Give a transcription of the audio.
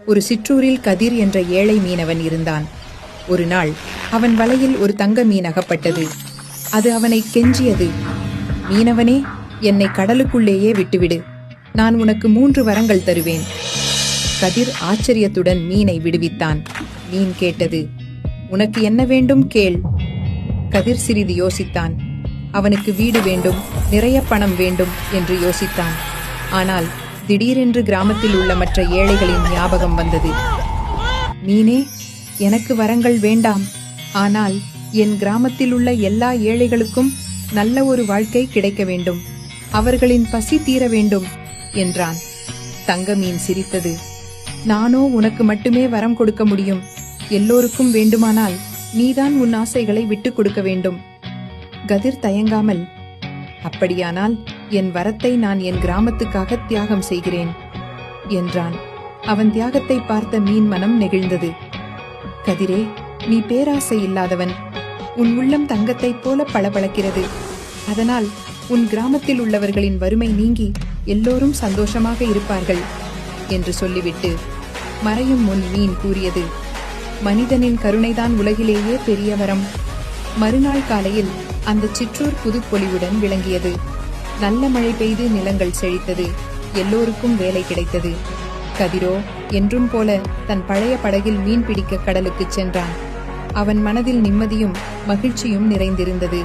ஒரு சிற்றூரில் கதிர் என்ற ஏழை மீனவன் இருந்தான். ஒரு நாள் அவன் வலையில் ஒரு தங்க மீன் அகப்பட்டது. அது அவனை கெஞ்சியது. மீனவனே, என்னை கடலுக்குள்ளேயே விட்டுவிடு. நான் உனக்கு 3 வரங்கள் தருவேன். கதிர் ஆச்சரியத்துடன் மீனை விடுவித்தான். மீன் கேட்டது, உனக்கு என்ன வேண்டும் கேள். கதிர் சிறிது யோசித்தான். அவனுக்கு வீடு வேண்டும், நிறைய பணம் வேண்டும் என்று யோசித்தான். ஆனால் திடீரென்று கிராமத்தில் உள்ள மற்ற ஏழைகளின் ஞாபகம் வந்தது. மீனே, எனக்கு வரங்கள் வேண்டாம். ஆனால் என் கிராமத்தில் உள்ள எல்லா ஏழைகளுக்கும் நல்ல ஒரு வாழ்க்கை கிடைக்க வேண்டும். அவர்களின் பசி தீர வேண்டும் என்றான். தங்க மீன் சிரித்தது. நானோ உனக்கு மட்டுமே வரம் கொடுக்க முடியும். எல்லோருக்கும் வேண்டுமானால் நீதான் உன் ஆசைகளை விட்டுக் கொடுக்க வேண்டும். கதிர் தயங்காமல், அப்படியானால் என் வரத்தை நான் என் கிராமத்துக்காக தியாகம் செய்கிறேன் என்றான். அவன் தியாகத்தை பார்த்த மீன் மனம் நெகிழ்ந்தது. கதிரே, நீ பேராசை இல்லாதவன். உன் உள்ளம் தங்கத்தைப் போல பளபளக்கிறது. அதனால் உன் கிராமத்தில் உள்ளவர்களின் வறுமை நீங்கி எல்லோரும் சந்தோஷமாக இருப்பார்கள் என்று சொல்லிவிட்டு மறையும் முன் மீன் கூறியது, மனிதனின் கருணைதான் உலகிலேயே பெரிய வரம். மறுநாள் காலையில் அந்த சிற்றூர் புதுப்பொலிவுடன் விளங்கியது. நல்ல மழை பெய்து நிலங்கள் செழித்தது. எல்லோருக்கும் வேலை கிடைத்தது. கதிரோ என்றும் போல தன் பழைய படகில் மீன் பிடிக்க கடலுக்குச் சென்றான். அவன் மனதில் நிம்மதியும் மகிழ்ச்சியும் நிறைந்திருந்தது.